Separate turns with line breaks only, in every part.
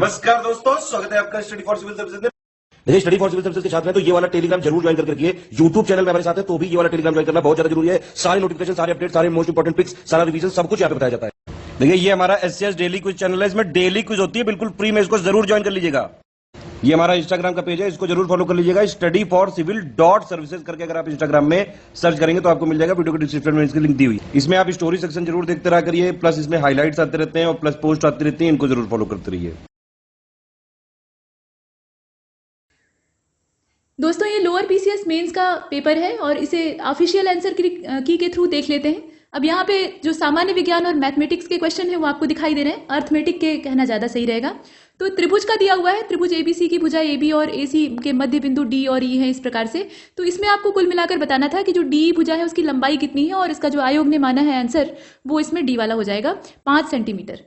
नमस्कार दोस्तों, स्वागत है आपका स्टडी फॉर सिविल सर्विसेज में।
देखिए, स्टडी फॉर सिविल सर्विसेज के छात्र हैं तो ये वाला टेलीग्राम जरूर ज्वाइन करके रखिए। यूट्यूब चैनल में हमारे साथ है तो भी ये वाला टेलीग्राम ज्वाइन करना बहुत ज्यादा जरूरी है। सारे नोटिफिकेशन, सारे अपडेट, सारे मोस्ट इंपोर्टेंट पिक्स, सारा रिवीजन सब कुछ यहाँ पे बताया जाता है। देखिए, ये हमारा एससीएस डेली क्विज चैनल है, इसमें डेली क्विज होती है, बिल्कुल फ्री में, इसको जरूर ज्वाइन कर लीजिएगा। ये हमारा इंस्टाग्राम का पेज है, इसको जरूर फॉलो कर लीजिएगा। Study for civil dot services करके अगर आप इंस्टाग्राम में सर्च करेंगे तो आपको मिल जाएगा। वीडियो के डिस्क्रिप्शन में इसकी लिंक दी हुई। इसमें आप स्टोरी सेक्शन जरूर देखते रहा करिए, प्लस इसमें हाईलाइट्स आते रहते हैं और प्लस पोस्ट आती रहती है, इनको जरूर फॉलो करते रहिए।
दोस्तों, ये लोअर पीसीएस मेंस का पेपर है और इसे ऑफिशियल आंसर की के थ्रू देख लेते हैं। अब यहाँ पे जो सामान्य विज्ञान और मैथमेटिक्स के क्वेश्चन है वो आपको दिखाई दे रहे हैं। अर्थमेटिक के कहना ज़्यादा सही रहेगा। तो त्रिभुज का दिया हुआ है, त्रिभुज एबीसी की भुजा एबी और एसी के मध्य बिंदु डी और ई है इस प्रकार से। तो इसमें आपको कुल मिलाकर बताना था कि जो डी भुजा है उसकी लंबाई कितनी है और इसका जो आयोग ने माना है आंसर वो इसमें डी वाला हो जाएगा, 5 सेंटीमीटर।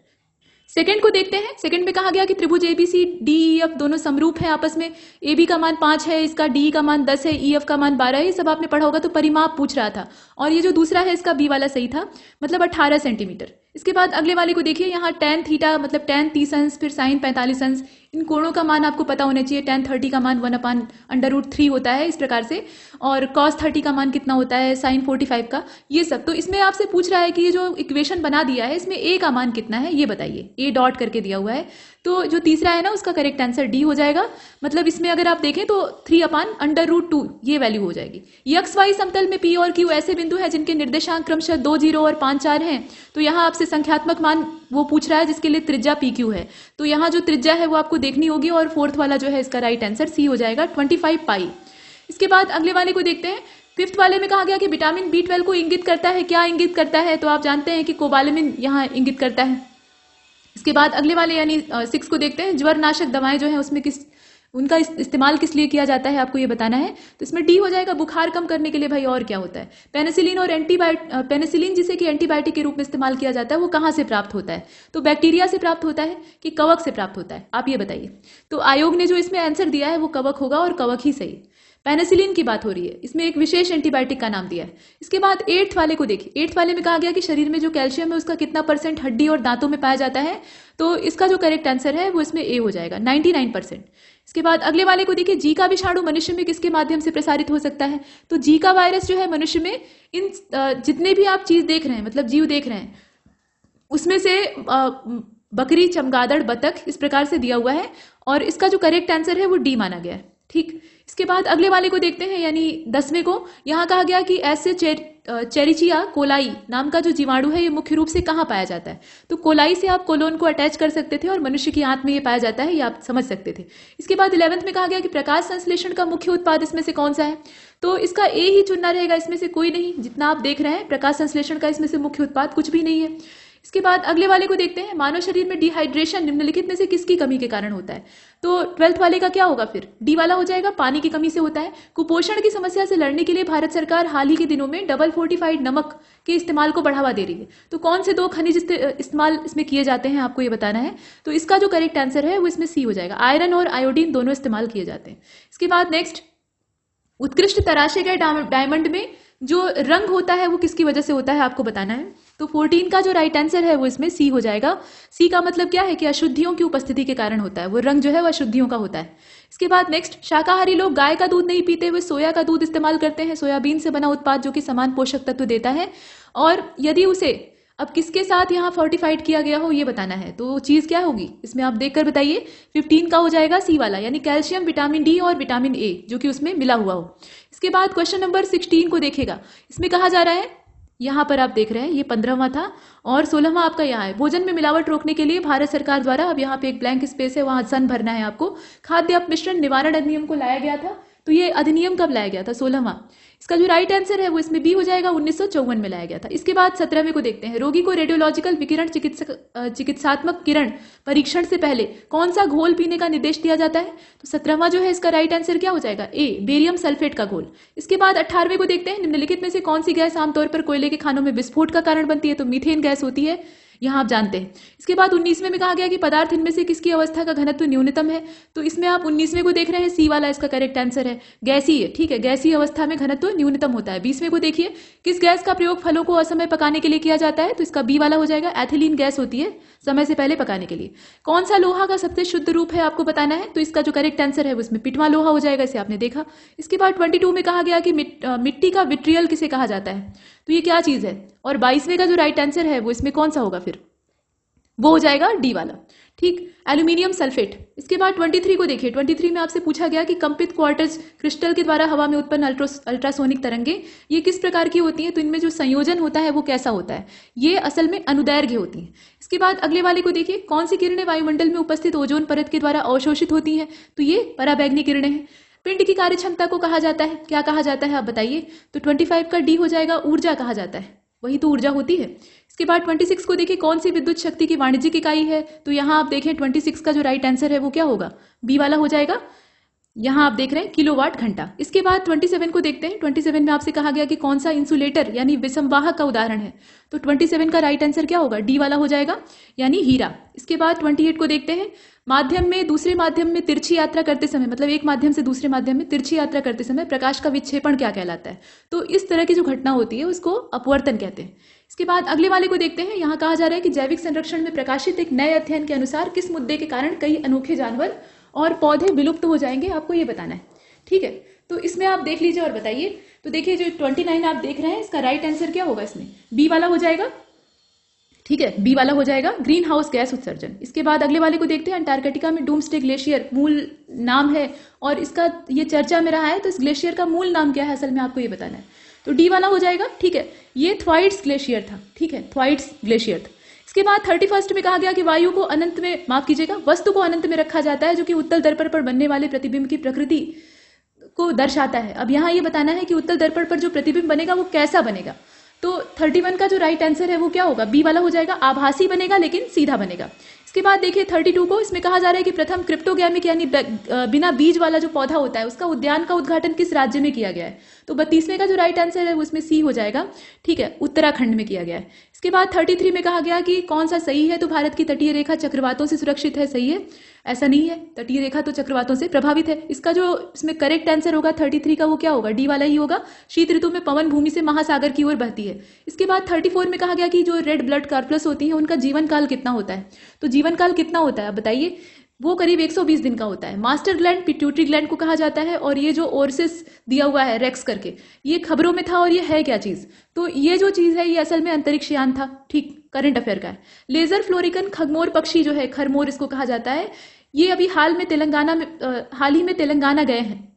सेकंड को देखते हैं। सेकंड में कहा गया कि त्रिभुज एबीसी डी ई एफ दोनों समरूप हैं आपस में। ए बी का मान 5 है, इसका डी का मान 10 है, ई एफ का मान 12 है। ये सब आपने पढ़ा होगा। तो परिमाप पूछ रहा था और ये जो दूसरा है इसका बी वाला सही था, मतलब 18 सेंटीमीटर। इसके बाद अगले वाले को देखिए, यहाँ tan थीटा मतलब tan 30 अंश, फिर sin 45 अंश, इन कोणों का मान आपको पता होना चाहिए। tan 30 का मान 1/√3 होता है इस प्रकार से, और cos 30 का मान कितना होता है, sin 45 का, ये सब। तो इसमें आपसे पूछ रहा है कि ये जो इक्वेशन बना दिया है इसमें a का मान कितना है ये बताइए। a डॉट करके दिया हुआ है। तो जो तीसरा है ना उसका करेक्ट आंसर डी हो जाएगा। मतलब इसमें अगर आप देखें तो 3/√2 ये वैल्यू हो जाएगी। एक्स वाई समतल में पी और क्यू ऐसे बिंदु हैं जिनके निर्देशांक क्रमशः 2, 0 और 5, 4 हैं। तो यहाँ आपसे संख्यात्मक मान वो पूछ रहा है जिसके लिए त्रिज्या पी क्यू है। तो यहाँ जो त्रिज्या है वो आपको देखनी होगी और फोर्थ वाला जो है इसका राइट आंसर सी हो जाएगा, 25 पाई। इसके बाद अगले वाले को देखते हैं। फिफ्थ वाले में कहा गया कि विटामिन B12 को इंगित करता है। क्या इंगित करता है? तो आप जानते हैं कि कोबालामिन यहाँ इंगित करता है। इसके बाद अगले वाले यानी 6 को देखते हैं। ज्वरनाशक दवाएं जो है उसमें उनका इस्तेमाल किस लिए किया जाता है आपको ये बताना है। तो इसमें डी हो जाएगा, बुखार कम करने के लिए। भाई और क्या होता है? पेनिसिलिन और पेनिसिलिन जिसे कि एंटीबायोटिक के रूप में इस्तेमाल किया जाता है वो कहाँ से प्राप्त होता है? तो बैक्टीरिया से प्राप्त होता है कि कवक से प्राप्त होता है? आप ये बताइए। तो आयोग ने जो इसमें आंसर दिया है वो कवक होगा और कवक ही सही। पेनिसिलिन की बात हो रही है, इसमें एक विशेष एंटीबायोटिक का नाम दिया है। इसके बाद 8th वाले को देखिए। 8th वाले में कहा गया कि शरीर में जो कैल्शियम है उसका कितना % हड्डी और दांतों में पाया जाता है। तो इसका जो करेक्ट आंसर है वो इसमें ए हो जाएगा, 99%। इसके बाद अगले वाले को देखिए। जी का विषाणु मनुष्य में किसके माध्यम से प्रसारित हो सकता है? तो जी का वायरस जो है मनुष्य में इन जितने भी आप चीज देख रहे हैं, मतलब जीव देख रहे हैं, उसमें से बकरी, चमगादड़, बतख, इस प्रकार से दिया हुआ है और इसका जो करेक्ट आंसर है वो डी माना गया है। ठीक। इसके बाद अगले वाले को देखते हैं यानी 10वें को। यहाँ कहा गया कि ऐसे चेरिचिया कोलाई नाम का जो जीवाणु है ये मुख्य रूप से कहाँ पाया जाता है? तो कोलाई से आप कोलोन को अटैच कर सकते थे और मनुष्य की आंत में ये पाया जाता है, ये आप समझ सकते थे। इसके बाद 11th में कहा गया कि प्रकाश संश्लेषण का मुख्य उत्पाद इसमें से कौन सा है? तो इसका ए ही चुनना रहेगा, इसमें से कोई नहीं। जितना आप देख रहे हैं प्रकाश संश्लेषण का इसमें से मुख्य उत्पाद कुछ भी नहीं है। इसके बाद अगले वाले को देखते हैं। मानव शरीर में डिहाइड्रेशन निम्नलिखित में से किसकी कमी के कारण होता है? तो 12th वाले का क्या होगा फिर? डी वाला हो जाएगा, पानी की कमी से होता है। कुपोषण की समस्या से लड़ने के लिए भारत सरकार हाल ही के दिनों में डबल फोर्टिफाइड नमक के इस्तेमाल को बढ़ावा दे रही है। तो कौन से 2 खनिज इस्तेमाल इसमें किए जाते हैं आपको ये बताना है। तो इसका जो करेक्ट आंसर है वो इसमें सी हो जाएगा। आयरन और आयोडीन दोनों इस्तेमाल किए जाते हैं। इसके बाद नेक्स्ट, उत्कृष्ट तराशे गए डायमंड में जो रंग होता है वो किसकी वजह से होता है आपको बताना है। तो 14 का जो राइट आंसर है वो इसमें सी हो जाएगा। सी का मतलब क्या है कि अशुद्धियों की उपस्थिति के कारण होता है, वो रंग जो है वो अशुद्धियों का होता है। इसके बाद नेक्स्ट, शाकाहारी लोग गाय का दूध नहीं पीते हुए सोया का दूध इस्तेमाल करते हैं। सोयाबीन से बना उत्पाद जो कि समान पोषक तत्व देता है और यदि उसे अब किसके साथ यहाँ फोर्टिफाइड किया गया हो ये बताना है। तो चीज क्या होगी इसमें आप देखकर बताइए। 15 का हो जाएगा सी वाला, यानी कैल्शियम, विटामिन डी और विटामिन ए जो कि उसमें मिला हुआ हो। इसके बाद क्वेश्चन नंबर 16 को देखिएगा। इसमें कहा जा रहा है, यहाँ पर आप देख रहे हैं ये 15वां था और 16वां आपका यहाँ है। भोजन में मिलावट रोकने के लिए भारत सरकार द्वारा, अब यहाँ पे एक ब्लैंक स्पेस है वहां सन भरना है आपको, खाद्य अपमिश्रण निवारण अधिनियम को लाया गया था। तो ये अधिनियम कब लाया गया था? 16वां। इसका जो राइट आंसर है वो इसमें बी हो जाएगा, 1954 में लाया गया था। इसके बाद 17वें को देखते हैं। रोगी को रेडियोलॉजिकल विकिरण चिकित्सात्मक किरण परीक्षण से पहले कौन सा घोल पीने का निर्देश दिया जाता है? तो 17वां जो है इसका राइट आंसर क्या हो जाएगा? ए, बेरियम सल्फेट का घोल। इसके बाद 18वें को देखते हैं। निम्नलिखित में से कौन सी गैस आमतौर पर कोयले के खानों में विस्फोट का कारण बनती है? तो मीथेन गैस होती है। यहाँ आप जानते हैं। इसके बाद 19वें में कहा गया कि पदार्थ इनमें से किसकी अवस्था का घनत्व न्यूनतम है, तो इसमें आप 19वें को देख रहे हैं, सी वाला इसका करेक्ट आंसर है, गैसीय। ठीक है, गैसीय अवस्था में घनत्व न्यूनतम होता है। 20वें को देखिए, किस गैस का प्रयोग फलों को असमय पकाने के लिए किया जाता है, तो इसका बी वाला हो जाएगा, एथिलीन गैस होती है समय से पहले पकाने के लिए। कौन सा लोहा का सबसे शुद्ध रूप है आपको बताना है, तो इसका जो करेक्ट आंसर है उसमें पिटवा लोहा हो जाएगा, इसे आपने देखा। इसके बाद 22 में कहा गया कि मिट्टी का विट्रियल किसे कहा जाता है, तो ये क्या चीज है, और 22वें का जो राइट आंसर है वो इसमें कौन सा होगा, फिर वो हो जाएगा डी वाला। ठीक, एल्यूमिनियम सल्फेट। इसके बाद 23 को देखिए, 23 में आपसे पूछा गया कि कंपित क्वार्टज क्रिस्टल के द्वारा हवा में उत्पन्न अल्ट्रासोनिक तरंगे ये किस प्रकार की होती हैं, तो इनमें जो संयोजन होता है वो कैसा होता है, ये असल में अनुदैर्घ्य होती हैं। इसके बाद अगले वाले को देखिए, कौन सी किरणें वायुमंडल में उपस्थित ओजोन परत के द्वारा अवशोषित होती हैं, तो ये पराबैंगनी किरणें हैं। पिंड की कार्य क्षमता को कहा जाता है, क्या कहा जाता है आप बताइए, तो 25 का डी हो जाएगा, ऊर्जा कहा जाता है, वही तो ऊर्जा होती है। इसके बाद 26 को देखिए, कौन सी विद्युत शक्ति की वाणिज्यिक इकाई है, तो यहाँ आप देखें 26 का जो राइट आंसर है वो क्या होगा, बी वाला हो जाएगा। यहाँ आप देख रहे हैं किलोवाट घंटा। इसके बाद 27 को देखते हैं, 27 में आपसे कहा गया कि कौन सा इंसुलेटर यानी विषमवाहक का उदाहरण है, तो 27 का राइट आंसर क्या होगा, डी वाला हो जाएगा, यानी हीरा। इसके बाद 28 को देखते हैं, माध्यम में दूसरे माध्यम में तिरछी यात्रा करते समय, मतलब एक माध्यम से दूसरे माध्यम में तिरछी यात्रा करते समय प्रकाश का विक्षेपण क्या कहलाता है, तो इस तरह की जो घटना होती है उसको अपवर्तन कहते हैं। इसके बाद अगले वाले को देखते हैं, यहाँ कहा जा रहा है कि जैविक संरक्षण में प्रकाशित एक नए अध्ययन के अनुसार किस मुद्दे के कारण कई अनोखे जानवर और पौधे विलुप्त हो जाएंगे, आपको ये बताना है। ठीक है, तो इसमें आप देख लीजिए और बताइए। तो देखिए जो 29 आप देख रहे हैं, इसका राइट आंसर क्या होगा, इसमें बी वाला हो जाएगा। ठीक है, बी वाला हो जाएगा, ग्रीन हाउस गैस उत्सर्जन। इसके बाद अगले वाले को देखते हैं, अंटार्कटिका में डूम्सडे ग्लेशियर मूल नाम है और इसका ये चर्चा में रहा है, तो इस ग्लेशियर का मूल नाम क्या है असल में आपको ये बताना है, तो डी वाला हो जाएगा। ठीक है, ये थ्वाइट्स ग्लेशियर था। ठीक है, थ्वाइट्स ग्लेशियर था। इसके बाद 31 में कहा गया कि वायु को अनंत में, माफ कीजिएगा, वस्तु को अनंत में रखा जाता है जो कि उत्तल दर्पण पर बनने वाले प्रतिबिंब की प्रकृति को दर्शाता है। अब यहाँ ये बताना है कि उत्तल दर्पण पर जो प्रतिबिंब बनेगा वो कैसा बनेगा, तो 31 का जो राइट आंसर है वो क्या होगा, बी वाला हो जाएगा, आभासी बनेगा लेकिन सीधा बनेगा। इसके बाद देखिए 32 को, इसमें कहा जा रहा है कि प्रथम क्रिप्टोगैमिक यानी बिना बीज वाला जो पौधा होता है उसका उद्यान का उद्घाटन किस राज्य में किया गया है, तो 32वें का जो राइट आंसर है उसमें सी हो जाएगा। ठीक है, उत्तराखंड में किया गया है। इसके बाद 33 में कहा गया कि कौन सा सही है, तो भारत की तटीय रेखा चक्रवातों से सुरक्षित है, सही है, ऐसा नहीं है, तटीय रेखा तो चक्रवातों से प्रभावित है। इसका जो इसमें करेक्ट आंसर होगा 33 का वो क्या होगा, डी वाला ही होगा, शीत ऋतु में पवन भूमि से महासागर की ओर बहती है। इसके बाद 34 में कहा गया कि जो रेड ब्लड कॉर्पस होती है उनका जीवन काल कितना होता है, तो जीवन काल कितना होता है आप बताइए, वो करीब 120 दिन का होता है। मास्टर ग्लैंड पिट्यूटरी ग्लैंड को कहा जाता है, और ये जो ओरसिस दिया हुआ है रेक्स करके, ये खबरों में था, और ये है क्या चीज, तो ये जो चीज है ये असल में अंतरिक्ष यान था। ठीक, करंट अफेयर का है। लेजर फ्लोरिकन खगमोर पक्षी जो है, खरमोर इसको कहा जाता है, ये अभी हाल ही में तेलंगाना गए हैं,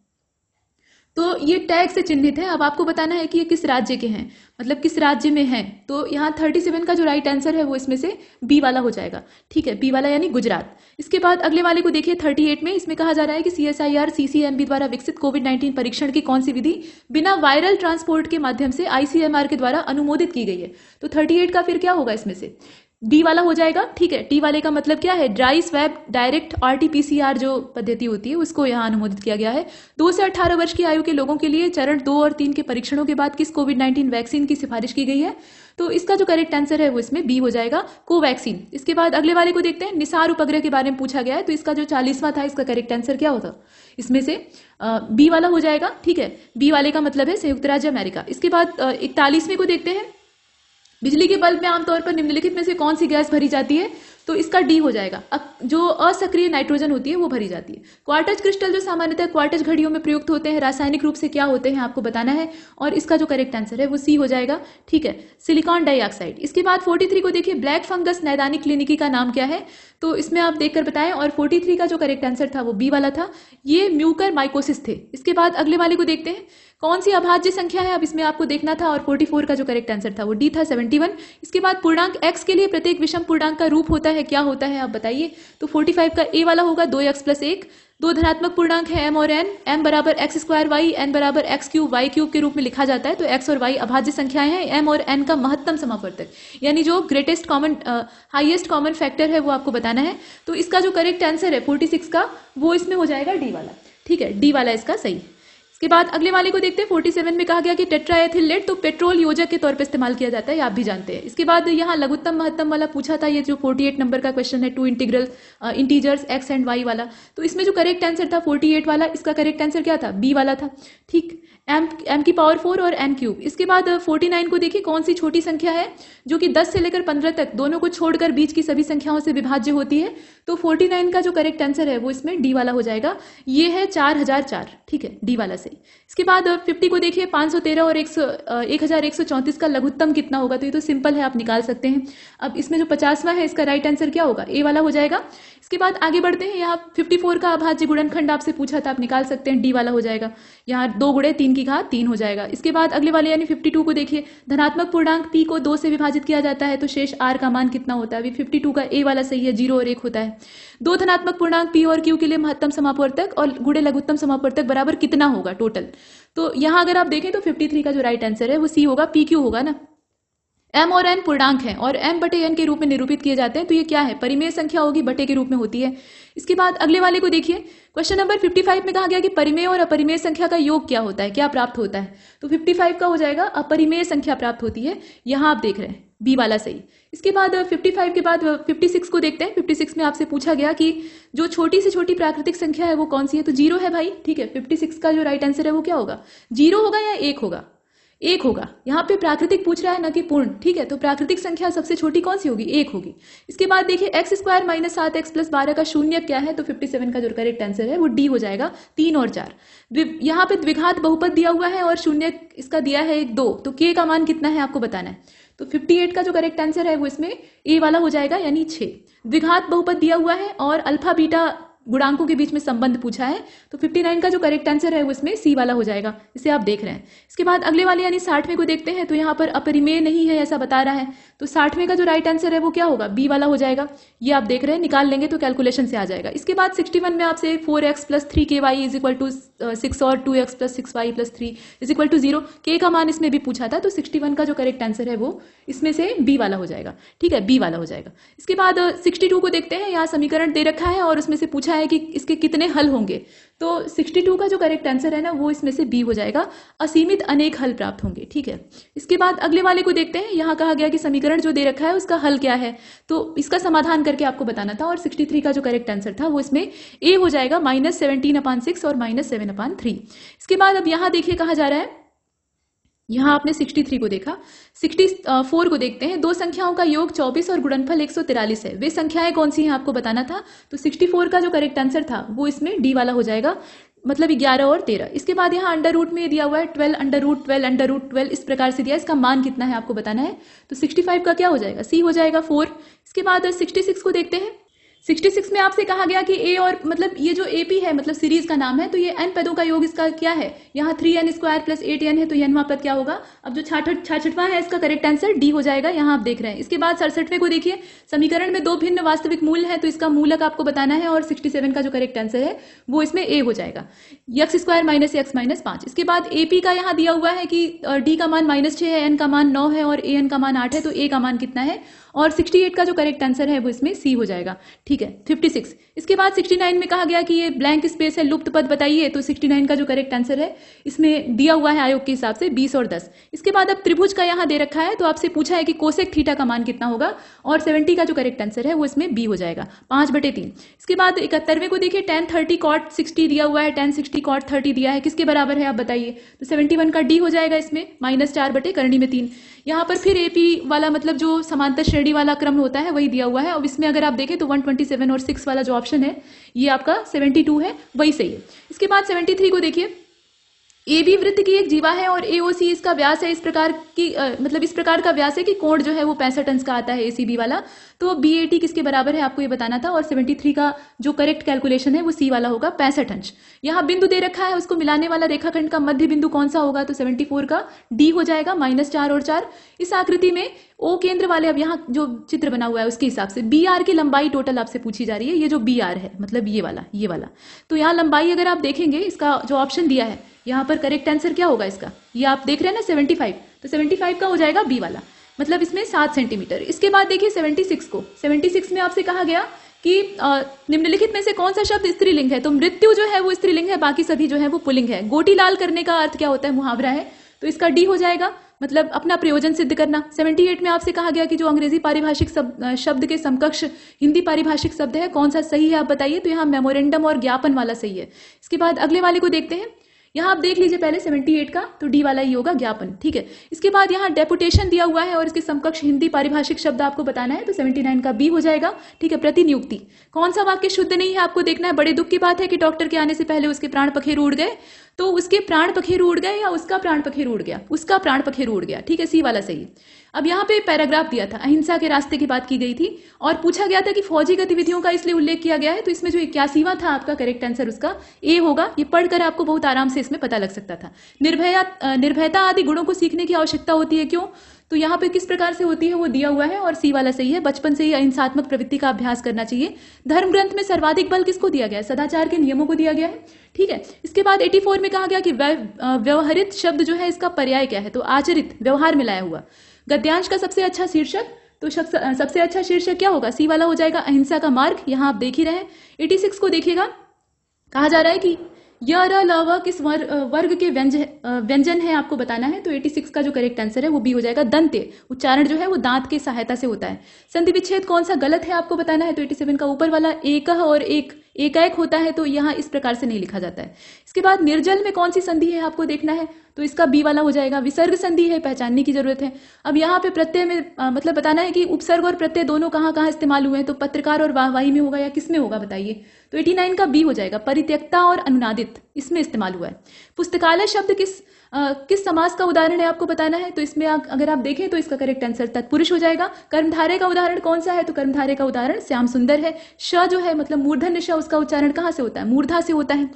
तो ये टैग से चिन्हित है। अब आपको बताना है कि ये किस राज्य के हैं, मतलब किस राज्य में हैं, तो यहाँ 37 का जो राइट आंसर है वो इसमें से बी वाला हो जाएगा। ठीक है, बी वाला यानी गुजरात। इसके बाद अगले वाले को देखिए 38 में, इसमें कहा जा रहा है कि CSIR CCMB द्वारा विकसित कोविड-19 परीक्षण की कौन सी विधि बिना वायरल ट्रांसपोर्ट के माध्यम से ICMR के द्वारा अनुमोदित की गई है, तो 38 का फिर क्या होगा, इसमें से डी वाला हो जाएगा। ठीक है, टी वाले का मतलब क्या है, ड्राई स्वैब डायरेक्ट RT-PCR जो पद्धति होती है उसको यहाँ अनुमोदित किया गया है। 2 से 18 वर्ष की आयु के लोगों के लिए चरण 2 और 3 के परीक्षणों के बाद किस कोविड-19 वैक्सीन की सिफारिश की गई है, तो इसका जो करेक्ट आंसर है वो इसमें बी हो जाएगा, कोवैक्सीन। इसके बाद अगले वाले को देखते हैं, निसार उपग्रह के बारे में पूछा गया है, तो इसका जो 40वां था इसका करेक्ट आंसर क्या होता, इसमें से बी वाला हो जाएगा। ठीक है, बी वाले का मतलब है संयुक्त राज्य अमेरिका। इसके बाद 41वें को देखते हैं, बिजली के बल्ब में आमतौर पर निम्नलिखित में से कौन सी गैस भरी जाती है, तो इसका डी हो जाएगा, जो असक्रिय नाइट्रोजन होती है वो भरी जाती है। क्वार्टज क्रिस्टल जो सामान्यतः क्वार्टज घड़ियों में प्रयुक्त होते हैं, रासायनिक रूप से क्या होते हैं आपको बताना है, और इसका जो करेक्ट आंसर है वो सी हो जाएगा। ठीक है, सिलिकॉन डाइऑक्साइड। इसके बाद 43 को देखिए, ब्लैक फंगस नैदानिक क्लिनिकी का नाम क्या है, तो इसमें आप देखकर बताएं, और 43 का जो करेक्ट आंसर था वो बी वाला था, ये म्यूकर माइकोसिस थे। इसके बाद अगले वाले को देखते हैं, कौन सी अभाज्य संख्या है, अब इसमें आपको देखना था, और 44 का जो करेक्ट आंसर था वो डी था, 71। इसके बाद पूर्णांक x के लिए प्रत्येक विषम पूर्णांक का रूप होता है, क्या होता है आप बताइए, तो 45 का ए वाला होगा, 2x + 1। 2 धनात्मक पूर्णांक है m और n, m बराबर x² y, n बराबर x³ y³ के रूप में लिखा जाता है, तो x और y अभाज्य संख्याएं हैं। m और n का महत्तम समावर्तक यानी जो हाईएस्ट कॉमन फैक्टर है वो आपको बताना है, तो इसका जो करेक्ट आंसर है 46 का वो इसमें हो जाएगा डी वाला। ठीक है, डी वाला इसका सही। इसके बाद अगले वाले को देखते हैं। 47 में कहा गया कि टेट्राएथिल लेड तो पेट्रोल योजक के तौर पे इस्तेमाल किया जाता है, ये आप भी जानते हैं। इसके बाद यहाँ लघुत्तम महत्तम वाला पूछा था, ये जो 48 नंबर का क्वेश्चन है, two integral integers x and y वाला। तो इसमें जो करेक्ट आंसर था 48 वाला, इसका करेक्ट आंसर क्या था? बी वाला था। ठीक, m की पावर 4 और n क्यूब। इसके बाद 49 को देखिए, कौन सी छोटी संख्या है जो कि 10 से लेकर 15 तक दोनों को छोड़कर बीच की सभी संख्याओं से विभाज्य होती है। तो 49 का जो करेक्ट आंसर है वो इसमें डी वाला हो जाएगा, ये है 4004। ठीक है, डी वाला सही। इसके बाद 50 को देखिए, 513 और 1134 का लघुत्तम कितना होगा? तो ये तो सिंपल है, आप निकाल सकते हैं। अब इसमें जो 50वां है, इसका राइट आंसर क्या होगा? ए वाला हो जाएगा। इसके बाद आगे बढ़ते हैं। यहाँ 54 का अभाज्य गुणनखंड आपसे पूछा था, आप निकाल सकते हैं, डी वाला हो जाएगा। यहाँ 2 गुणे 3 की घात 3 हो जाएगा। इसके बाद अगले वाले यानी 52 को देखिए, धनात्मक पूर्णांक p को 2 से विभाजित किया जाता है तो शेष r का मान कितना होता है? 52 का ए वाला सही है, 0 और 1 होता है। 2 धनात्मक पूर्णांक p और q के लिए महत्तम समापवर्तक और गुणे लघुत्तम समापवर्तक बराबर कितना होगा टोटल? तो यहाँ अगर आप देखें तो 53 का जो राइट आंसर है वो सी होगा, पी क्यू होगा ना। m और n पूर्णांक हैं और m बटे n के रूप में निरूपित किए जाते हैं, तो ये क्या है? परिमेय संख्या होगी, बटे के रूप में होती है। इसके बाद अगले वाले को देखिए, क्वेश्चन नंबर 55 में कहा गया कि परिमेय और अपरिमेय संख्या का योग क्या होता है, क्या प्राप्त होता है? तो 55 का हो जाएगा, अपरिमेय संख्या प्राप्त होती है। यहाँ आप देख रहे हैं, बी वाला सही। इसके बाद 55 के बाद 56 को देखते हैं। 56 में आपसे पूछा गया कि जो छोटी से छोटी प्राकृतिक संख्या है वो कौन सी है? तो 0 है भाई। ठीक है, 56 का जो राइट आंसर है वो क्या होगा? 0 होगा या 1 होगा? 1 होगा। यहाँ पे प्राकृतिक पूछ रहा है ना कि पूर्ण। ठीक है, तो प्राकृतिक संख्या सबसे छोटी कौन सी होगी? 1 होगी। इसके बाद देखिए, x square minus 7x plus 12 का शून्य क्या है? तो 57 का जो करेक्ट आंसर है वो डी हो जाएगा, 3 और 4। यहाँ पे द्विघात बहुपद दिया हुआ है और शून्य इसका दिया है 1 2, तो k का मान कितना है आपको बताना है। तो 58 का जो करेक्ट आंसर है वो इसमें ए वाला हो जाएगा, यानी 6। द्विघात बहुपद दिया हुआ है और अल्फा बीटा गुणांकों के बीच में संबंध पूछा है, तो 59 का जो करेक्ट आंसर है वो इसमें सी वाला हो जाएगा, इसे आप देख रहे हैं। इसके बाद अगले वाले यानी 60वें को देखते हैं, तो यहाँ पर अपरिमेय नहीं है ऐसा बता रहा है, तो 60वें का जो राइट आंसर है वो क्या होगा? बी वाला हो जाएगा। ये आप देख रहे हैं, निकाल लेंगे तो कैलकुलेशन से आ जाएगा। इसके बाद 61 में आपसे 4x plus 3ky is equal to 6 और 2x plus 6y plus 3 is equal to 0, के का मान इसमें भी पूछा था, तो 61 का जो करेक्ट आंसर है वो इसमें से बी वाला हो जाएगा। ठीक है, बी वाला हो जाएगा। इसके बाद 62 को देखते हैं। यहाँ समीकरण दे रखा है और उसमें से पूछा है कि इसके कितने हल होंगे, तो 62 का जो करेक्ट आंसर है ना वो इसमें से बी हो जाएगा, असीमित अनेक हल प्राप्त होंगे। ठीक है, इसके बाद अगले वाले को देखते हैं। यहाँ कहा गया कि समीकरण जो दे रखा है उसका हल क्या है, तो इसका समाधान करके आपको बताना था, और 63 का जो करेक्ट आंसर था वो इसमें ए हो जाएगा, -17/6 और -7/3। इसके बाद अब यहाँ देखिए कहा जा रहा है, यहाँ आपने 63 को देखा, 64 को देखते हैं। दो संख्याओं का योग 24 और गुणनफल 143 है, वे संख्याएं कौन सी हैं आपको बताना था। तो 64 का जो करेक्ट आंसर था वो इसमें डी वाला हो जाएगा, मतलब 11 और 13। इसके बाद यहाँ अंडर रूट में दिया हुआ है 12 अंडर रूट 12 अंडर रूट 12, इस प्रकार से दिया, इसका मान कितना है आपको बताना है। तो 65 का क्या हो जाएगा? सी हो जाएगा 4। इसके बाद 66 को देखते हैं। 66 में आपसे कहा गया कि ए और मतलब ये जो एपी है मतलब सीरीज का नाम है, तो ये n पदों का योग इसका क्या है, यहाँ 3n स्क्वायर प्लस 8n है, तो ये nवां पद क्या होगा। अब जो 66वां है इसका करेक्ट आंसर डी हो जाएगा, यहाँ आप देख रहे हैं। इसके बाद 67वें को देखिए, समीकरण में दो भिन्न वास्तविक मूल है, तो इसका मूलक आपको बताना है, और 67 का जो करेक्ट आंसर है वो इसमें ए हो जाएगा, x square minus x minus 5। इसके बाद एपी का यहाँ दिया हुआ है कि डी का मान -6 है, एन का मान 9 है और ए एन का मान 8 है, तो ए का मान कितना है, और 68 का जो करेक्ट आंसर है वो इसमें सी हो जाएगा। ठीक है, 56। इसके बाद 69 में कहा गया कि ये ब्लैंक स्पेस है, लुप्त पद बताइए, तो 69 का जो करेक्ट आंसर है इसमें दिया हुआ है आयोग के हिसाब से 20 और 10। इसके बाद अब त्रिभुज का यहाँ दे रखा है, तो आपसे पूछा है कि कोसेक थीटा का मान कितना होगा, और 70 का जो करेक्ट आंसर है वो इसमें बी हो जाएगा, 5/3। इसके बाद 71वें को देखिए, tan 30 cot 60 दिया हुआ है, tan 60 cot 30 दिया है, किसके बराबर है आप बताइए। तो 71 का डी हो जाएगा इसमें, -4/3। यहाँ पर फिर एपी वाला मतलब जो समांतर श्रेणी वाला क्रम होता है वही दिया हुआ है, और इसमें अगर आप देखें तो 127 और 6 वाला जो ऑप्शन है ये आपका 72 है, वही सही है। इसके बाद 73 को देखिए, ए बी वृत्त की एक जीवा है और एओसी इसका व्यास है, इस प्रकार की मतलब इस प्रकार का व्यास है कि कोण जो है वो 65 अंश का आता है एसीबी वाला, तो बीएटी किसके बराबर है आपको ये बताना था, और 73 का जो करेक्ट कैलकुलेशन है वो सी वाला होगा, 65 अंश। यहाँ बिंदु दे रखा है, उसको मिलाने वाला रेखाखंड का मध्य बिंदु कौन सा होगा, तो 74 का डी हो जाएगा, -4 और 4। इस आकृति में ओ केंद्र वाले, अब यहाँ जो चित्र बना हुआ है उसके हिसाब से बी आर की लंबाई टोटल आपसे पूछी जा रही है, ये जो बी आर है मतलब ये वाला, तो यहाँ लंबाई अगर आप देखेंगे इसका जो ऑप्शन दिया है यहाँ पर करेक्ट आंसर क्या होगा इसका, ये आप देख रहे हैं ना 75, तो 75 का हो जाएगा बी वाला, मतलब इसमें 7 सेंटीमीटर। इसके बाद देखिए 76 को, 76 में आपसे कहा गया कि निम्नलिखित में से कौन सा शब्द स्त्रीलिंग है। तो मृत्यु जो है वो स्त्रीलिंग है, बाकी सभी जो है वो पुल्लिंग है। गोटी लाल करने का अर्थ क्या होता है, मुहावरा है, तो इसका डी हो जाएगा, मतलब अपना प्रयोजन सिद्ध करना। 78 में आपसे कहा गया कि जो अंग्रेजी पारिभाषिक शब्द के समकक्ष हिंदी पारिभाषिक शब्द है कौन सा सही है आप बताइए। तो यहाँ मेमोरेंडम और ज्ञापन वाला सही है। इसके बाद अगले वाले को देखते हैं। यहाँ आप देख लीजिए पहले 78 का, तो डी वाला ही होगा, ज्ञापन, ठीक है। इसके बाद यहाँ डेपुटेशन दिया हुआ है और इसके समकक्ष हिंदी पारिभाषिक शब्द आपको बताना है, तो 79 का बी हो जाएगा, ठीक है। प्रतिनियुक्ति, कौन सा वाक्य शुद्ध नहीं है आपको देखना है। बड़े दुख की बात है कि डॉक्टर के आने से पहले उसके प्राण पखेरु उड़ गए, तो उसके प्राण पखेरु उड़ गए या उसका प्राण पखेरु उड़ गया, उसका प्राण पखेरु उड़ गया, ठीक है, सी वाला सही। अब यहाँ पे पैराग्राफ दिया था, अहिंसा के रास्ते की बात की गई थी और पूछा गया था कि फौजी गतिविधियों का इसलिए उल्लेख किया गया है, तो इसमें जो 81वां था आपका करेक्ट आंसर उसका ए होगा। ये पढ़कर आपको बहुत आराम से इसमें पता लग सकता था। निर्भयता आदि गुणों को सीखने की आवश्यकता होती है, क्यों, तो यहाँ पे किस प्रकार से होती है वो दिया हुआ है और सी वाला सही है। बचपन से ही अहिंसात्मक प्रवृत्ति का अभ्यास करना चाहिए। धर्म ग्रंथ में सर्वाधिक बल किसको दिया गया है, सदाचार के नियमों को दिया गया है, ठीक है। इसके बाद 84 में कहा गया कि व्यवहारित शब्द जो है इसका पर्याय क्या है, तो आचरित, व्यवहार में लाया हुआ। गद्यांश का सबसे अच्छा शीर्षक, तो सबसे अच्छा शीर्षक क्या होगा, सी वाला हो जाएगा, अहिंसा का मार्ग। यहाँ आप देख ही रहे हैं। 86 को देखिएगा, कहा जा रहा है कि य र ल व किस वर्ग के व्यंजन है आपको बताना है, तो 86 का जो करेक्ट आंसर है वो बी हो जाएगा, दंत्य। उच्चारण जो है वो दांत की सहायता से होता है। संधि विच्छेद कौन सा गलत है आपको बताना है, तो 87 का ऊपर वाला एकह और एकाएक होता है, तो यहाँ इस प्रकार से नहीं लिखा जाता है। इसके बाद निर्जल में कौन सी संधि है आपको देखना है, तो इसका बी वाला हो जाएगा, विसर्ग संधि है, पहचानने की जरूरत है। अब यहाँ पे प्रत्यय में मतलब बताना है कि उपसर्ग और प्रत्यय दोनों कहाँ कहाँ इस्तेमाल हुए हैं, तो पत्रकार और वाहवाही में होगा या किस में होगा बताइए, तो 89 का बी हो जाएगा, परित्यक्ता और अनुनादित, इसमें इस्तेमाल हुआ है। पुस्तकालय शब्द किस समास का उदाहरण है आपको बताना है, तो इसमें अगर आप देखें तो इसका करेक्ट आंसर तत्पुरुष हो जाएगा। कर्मधारय का उदाहरण कौन सा है, तो कर्मधारय का उदाहरण श्याम सुंदर है। श जो है मतलब मूर्धन्य श, उसका उच्चारण कहाँ से होता है, मूर्धा से होता है,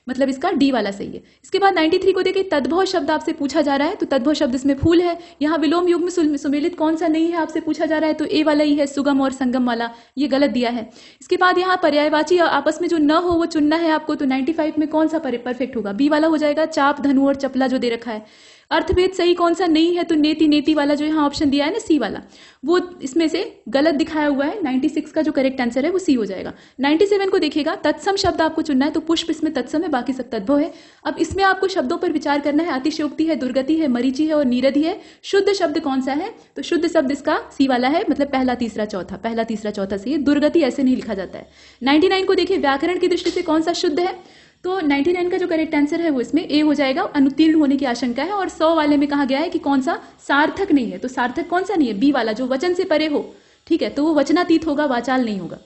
मतलब इसका डी वाला सही है। इसके बाद 93 को देखिए, तद्भव शब्द आपसे पूछा जा रहा है, तो तद्भव शब्द इसमें फूल है। यहाँ विलोम युग में सुमेलित कौन सा नहीं है आपसे पूछा जा रहा है, तो ए वाला ही है, सुगम और संगम वाला, ये गलत दिया है। इसके बाद यहाँ पर्यायवाची आपस में जो न हो वो चुनना है आपको, तो 95 में कौन सा परफेक्ट होगा, बी वाला हो जाएगा, चाप, धनु और चपला जो दे रखा है। अर्थभेद सही कौन सा नहीं है, तो नेति नेति वाला जो यहाँ ऑप्शन दिया है ना, सी वाला, वो इसमें से गलत दिखाया हुआ है। 96 का जो करेक्ट आंसर है वो सी हो जाएगा। 97 को देखिएगा, तत्सम शब्द आपको चुनना है, तो पुष्प इसमें तत्सम है, बाकी सब तद्भव है। अब इसमें आपको शब्दों पर विचार करना है, अतिशयोक्ति है, दुर्गति है, मरीचि है और नीरधि है। शुद्ध शब्द कौन सा है, तो शुद्ध शब्द इसका सी वाला है, मतलब पहला तीसरा चौथा सही है। दुर्गति ऐसे नहीं लिखा जाता है। 99 को देखिए, व्याकरण की दृष्टि से कौन सा शुद्ध है, तो 99 का जो करेक्ट आंसर है वो इसमें ए हो जाएगा, अनुत्तीर्ण होने की आशंका है। और 100 वाले में कहा गया है कि कौन सा सार्थक नहीं है, तो सार्थक कौन सा नहीं है, बी वाला, जो वचन से परे हो, ठीक है, तो वो वचनातीत होगा, वाचाल नहीं होगा।